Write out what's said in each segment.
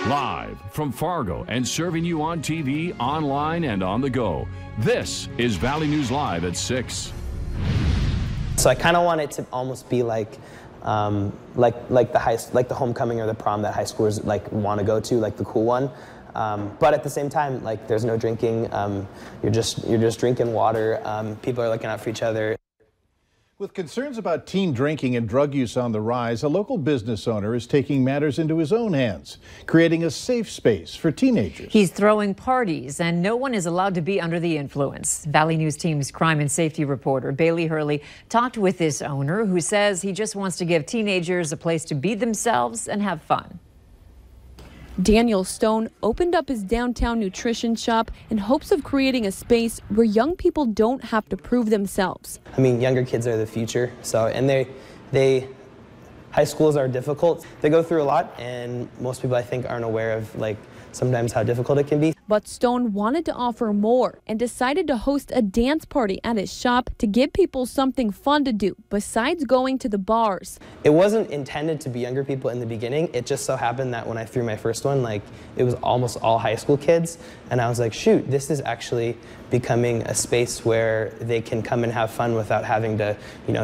Live from Fargo and serving you on TV, online, and on the go. This is Valley News Live at 6. So I kind of want it to almost be like the homecoming or the prom that high schoolers want to go to, like the cool one. But at the same time, there's no drinking. You're just drinking water. People are looking out for each other. With concerns about teen drinking and drug use on the rise, a local business owner is taking matters into his own hands, creating a safe space for teenagers. He's throwing parties, and no one is allowed to be under the influence. Valley News Team's crime and safety reporter Bailey Hurley talked with this owner, who says he just wants to give teenagers a place to be themselves and have fun. Daniel Stone opened up his downtown nutrition shop in hopes of creating a space where young people don't have to prove themselves. I mean, younger kids are the future, high schools are difficult. They go through a lot, and most people, I think, aren't aware of sometimes how difficult it can be. But Stone wanted to offer more and decided to host a dance party at his shop to give people something fun to do besides going to the bars. It wasn't intended to be younger people in the beginning. It just so happened that when I threw my first one, it was almost all high school kids. And I was like, shoot, this is actually becoming a space where they can come and have fun without having to,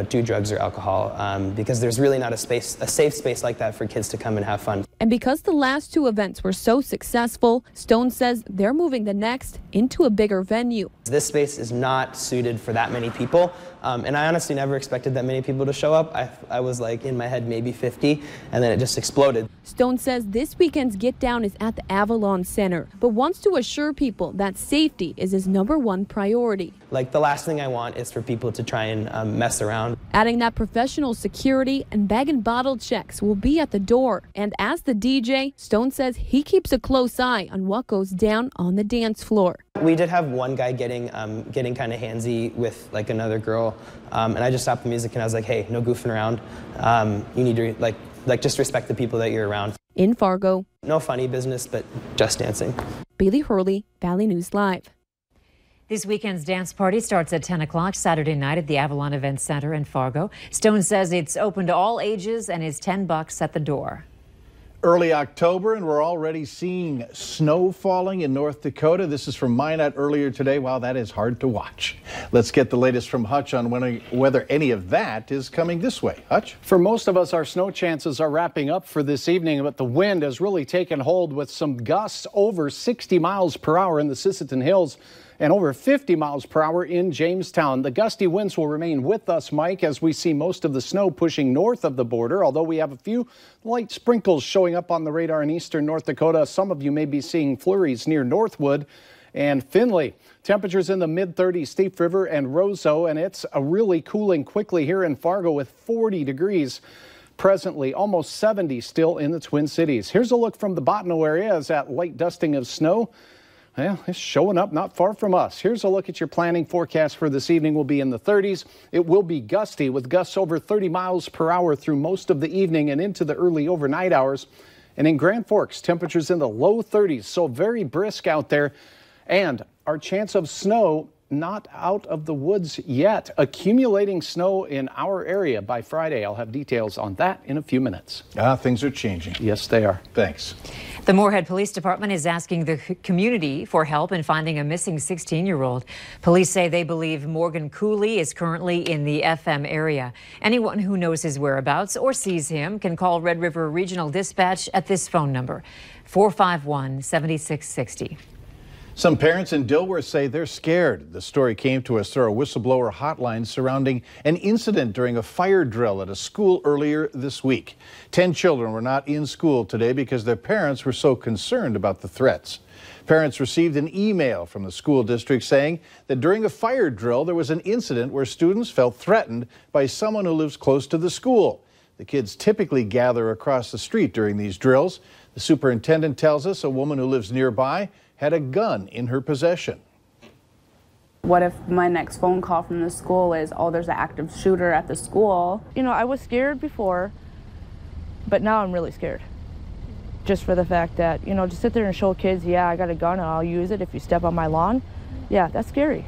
do drugs or alcohol. Because there's really not a safe space like that for kids to come and have fun. And because the last two events were so successful, Stone says they're moving the next into a bigger venue. This space is not suited for that many people. And I honestly never expected that many people to show up. I was in my head maybe 50, and then it just exploded. Stone says this weekend's Get Down is at the Avalon Center, but wants to assure people that safety is his #1 priority. The last thing I want is for people to try and mess around. Adding that professional security and bag and bottle checks will be at the door. And as the DJ, Stone says he keeps a close eye on what goes down on the dance floor. We did have one guy getting kind of handsy with another girl, and I just stopped the music and I was like, hey, no goofing around. You need to just respect the people that you're around. In Fargo, no funny business, but just dancing. Bailey Hurley, Valley News Live. This weekend's dance party starts at 10 o'clock Saturday night at the Avalon Event Center in Fargo. Stone says it's open to all ages and is $10 at the door. Early October, and we're already seeing snow falling in North Dakota. This is from Minot earlier today. Wow, that is hard to watch. Let's get the latest from Hutch on whether any of that is coming this way. Hutch? For most of us, our snow chances are wrapping up for this evening, but the wind has really taken hold with some gusts over 60 miles per hour in the Sisseton Hills and over 50 miles per hour in Jamestown. The gusty winds will remain with us, Mike, as we see most of the snow pushing north of the border, although we have a few light sprinkles showing up on the radar in eastern North Dakota. Some of you may be seeing flurries near Northwood and Findlay. Temperatures in the mid-30s, Thief River and Roseau, and it's really cooling quickly here in Fargo with 40 degrees. Presently, almost 70 still in the Twin Cities. Here's a look from the Bottineau area as that light dusting of snow, well, it's showing up not far from us. Here's a look at your planning forecast for this evening. Will be in the 30s. It will be gusty with gusts over 30 miles per hour through most of the evening and into the early overnight hours. And in Grand Forks, temperatures in the low 30s, so very brisk out there. And our chance of snow not out of the woods yet. Accumulating snow in our area by Friday. I'll have details on that in a few minutes. Things are changing. Yes, they are. Thanks. The Moorhead Police Department is asking the community for help in finding a missing 16-year-old. Police say they believe Morgan Cooley is currently in the FM area. Anyone who knows his whereabouts or sees him can call Red River Regional Dispatch at this phone number, 451-7660. Some parents in Dilworth say they're scared. The story came to us through a whistleblower hotline surrounding an incident during a fire drill at a school earlier this week. 10 children were not in school today because their parents were so concerned about the threats. Parents received an email from the school district saying that during a fire drill there was an incident where students felt threatened by someone who lives close to the school. The kids typically gather across the street during these drills. The superintendent tells us a woman who lives nearby had a gun in her possession. What if my next phone call from the school is, oh, there's an active shooter at the school? You know, I was scared before, but now I'm really scared. Just for the fact that, you know, to sit there and show kids, yeah, I got a gun and I'll use it if you step on my lawn, yeah, that's scary.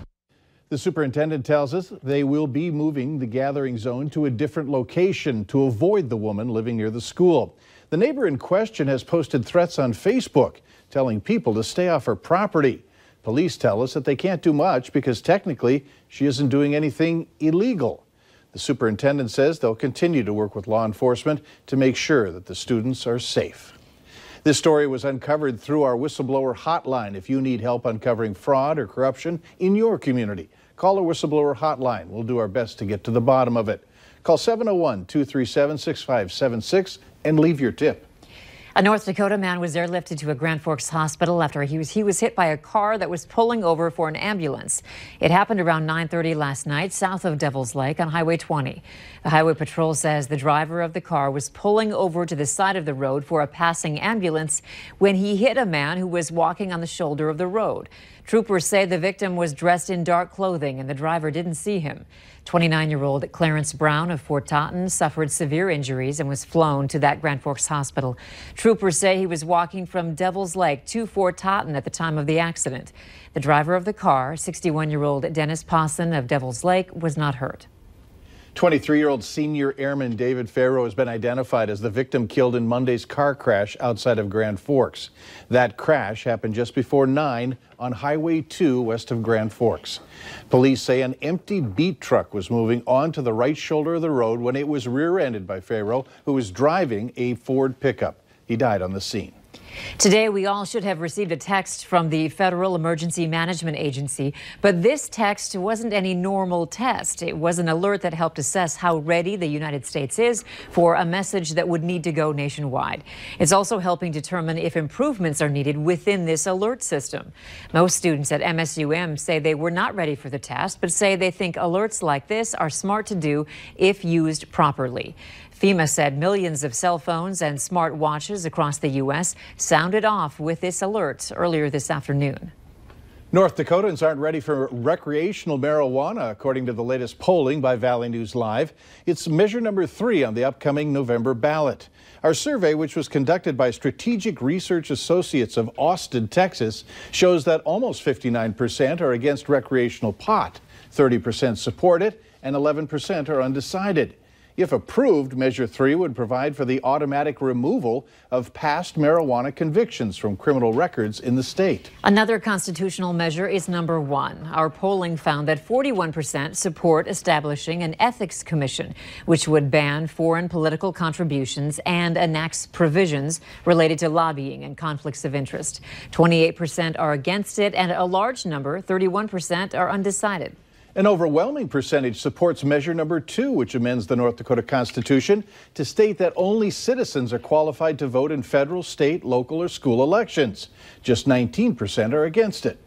The superintendent tells us they will be moving the gathering zone to a different location to avoid the woman living near the school. The neighbor in question has posted threats on Facebook, telling people to stay off her property. Police tell us that they can't do much because technically she isn't doing anything illegal. The superintendent says they'll continue to work with law enforcement to make sure that the students are safe. This story was uncovered through our whistleblower hotline. If you need help uncovering fraud or corruption in your community, call our whistleblower hotline. We'll do our best to get to the bottom of it. Call 701-237-6576 and leave your tip. A North Dakota man was airlifted to a Grand Forks hospital after he was hit by a car that was pulling over for an ambulance. It happened around 9:30 last night south of Devil's Lake on Highway 20. The Highway Patrol says the driver of the car was pulling over to the side of the road for a passing ambulance when he hit a man who was walking on the shoulder of the road. Troopers say the victim was dressed in dark clothing and the driver didn't see him. 29-year-old Clarence Brown of Fort Totten suffered severe injuries and was flown to that Grand Forks hospital. Troopers say he was walking from Devil's Lake to Fort Totten at the time of the accident. The driver of the car, 61-year-old Dennis Pawson of Devil's Lake, was not hurt. 23-year-old senior airman David Farrow has been identified as the victim killed in Monday's car crash outside of Grand Forks. That crash happened just before 9 on Highway 2 west of Grand Forks. Police say an empty beat truck was moving onto the right shoulder of the road when it was rear-ended by Farrow, who was driving a Ford pickup. He died on the scene. Today, we all should have received a text from the Federal Emergency Management Agency, but this text wasn't any normal test. It was an alert that helped assess how ready the United States is for a message that would need to go nationwide. It's also helping determine if improvements are needed within this alert system. Most students at MSUM say they were not ready for the test, but say they think alerts like this are smart to do if used properly. FEMA said millions of cell phones and smart watches across the U.S. sounded off with this alert earlier this afternoon. North Dakotans aren't ready for recreational marijuana, according to the latest polling by Valley News Live. It's measure number 3 on the upcoming November ballot. Our survey, which was conducted by Strategic Research Associates of Austin, Texas, shows that almost 59% are against recreational pot, 30% support it, and 11% are undecided. If approved, Measure 3 would provide for the automatic removal of past marijuana convictions from criminal records in the state. Another constitutional measure is number 1. Our polling found that 41% support establishing an ethics commission, which would ban foreign political contributions and enacts provisions related to lobbying and conflicts of interest. 28% are against it, and a large number, 31%, are undecided. An overwhelming percentage supports measure number 2, which amends the North Dakota Constitution to state that only citizens are qualified to vote in federal, state, local, or school elections. Just 19% are against it.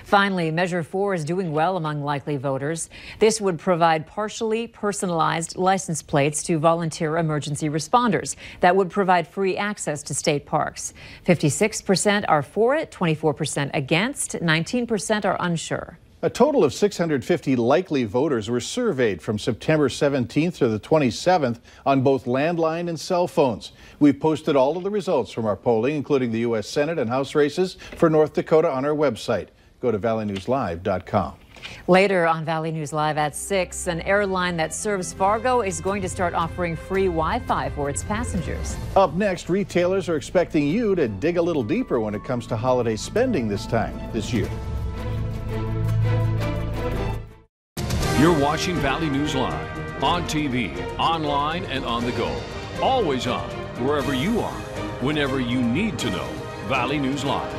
Finally, Measure 4 is doing well among likely voters. This would provide partially personalized license plates to volunteer emergency responders that would provide free access to state parks. 56% are for it, 24% against, 19% are unsure. A total of 650 likely voters were surveyed from September 17th to the 27th on both landline and cell phones. We've posted all of the results from our polling, including the U.S. Senate and House races for North Dakota, on our website. Go to valleynewslive.com. Later on Valley News Live at 6, an airline that serves Fargo is going to start offering free Wi-Fi for its passengers. Up next, retailers are expecting you to dig a little deeper when it comes to holiday spending this year. You're watching Valley News Live on TV, online, and on the go. Always on, wherever you are, whenever you need to know. Valley News Live.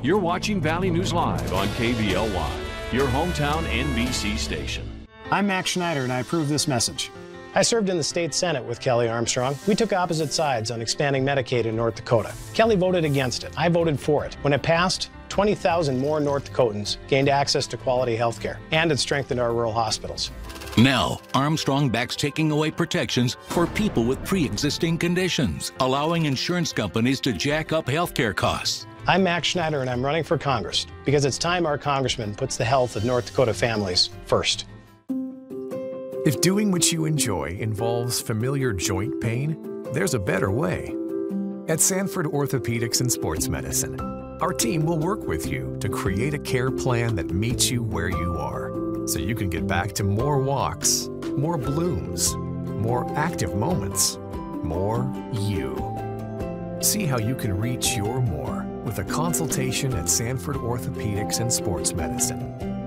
You're watching Valley News Live on KVLY, your hometown NBC station. I'm Max Schneider, and I approve this message. I served in the state Senate with Kelly Armstrong. We took opposite sides on expanding Medicaid in North Dakota. Kelly voted against it. I voted for it. When it passed, 20,000 more North Dakotans gained access to quality health care, and it strengthened our rural hospitals. Now, Armstrong backs taking away protections for people with pre-existing conditions, allowing insurance companies to jack up health care costs. I'm Max Schneider, and I'm running for Congress because it's time our congressman puts the health of North Dakota families first. If doing what you enjoy involves familiar joint pain, there's a better way. At Sanford Orthopedics and Sports Medicine, our team will work with you to create a care plan that meets you where you are. so you can get back to more walks, more blooms, more active moments, more you. See how you can reach your more with a consultation at Sanford Orthopedics and Sports Medicine.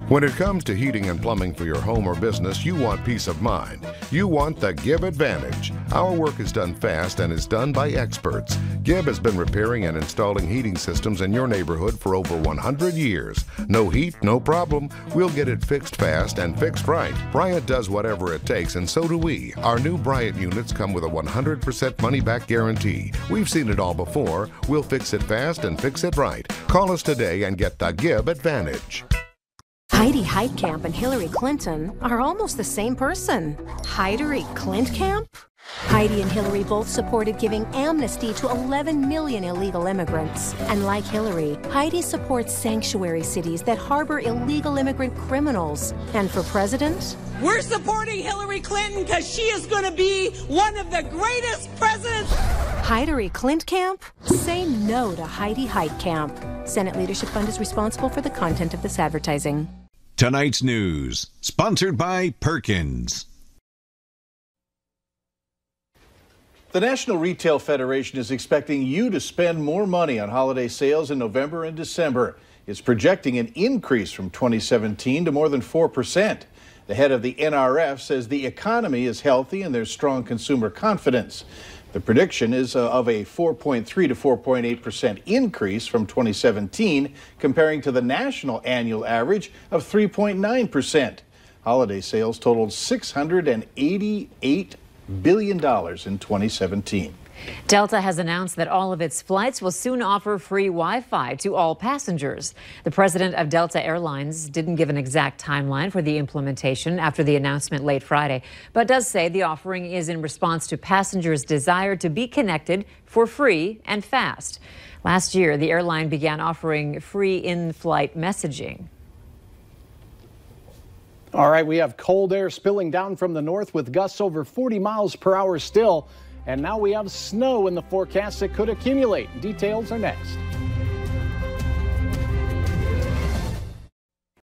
When it comes to heating and plumbing for your home or business, you want peace of mind. You want the Gibb Advantage. Our work is done fast and is done by experts. Gibb has been repairing and installing heating systems in your neighborhood for over 100 years. No heat, no problem. We'll get it fixed fast and fixed right. Bryant does whatever it takes, and so do we. Our new Bryant units come with a 100% money-back guarantee. We've seen it all before. We'll fix it fast and fix it right. Call us today and get the Gibb Advantage. Heidi Heitkamp and Hillary Clinton are almost the same person. Heideri Klintkamp? Heidi and Hillary both supported giving amnesty to 11 million illegal immigrants. And like Hillary, Heidi supports sanctuary cities that harbor illegal immigrant criminals. And for president? We're supporting Hillary Clinton because she is going to be one of the greatest presidents. Heideri Klintkamp? Say no to Heidi Heitkamp. Senate Leadership Fund is responsible for the content of this advertising. Tonight's news, sponsored by Perkins. The National Retail Federation is expecting you to spend more money on holiday sales in November and December. It's projecting an increase from 2017 to more than 4%. The head of the NRF says the economy is healthy and there's strong consumer confidence. The prediction is of a 4.3 to 4.8% increase from 2017, comparing to the national annual average of 3.9%. Holiday sales totaled $688 billion in 2017. Delta has announced that all of its flights will soon offer free Wi-Fi to all passengers. The president of Delta Airlines didn't give an exact timeline for the implementation after the announcement late Friday, but does say the offering is in response to passengers' desire to be connected for free and fast. Last year, the airline began offering free in-flight messaging. All right, we have cold air spilling down from the north with gusts over 40 miles per hour still. And now we have snow in the forecast that could accumulate. Details are next.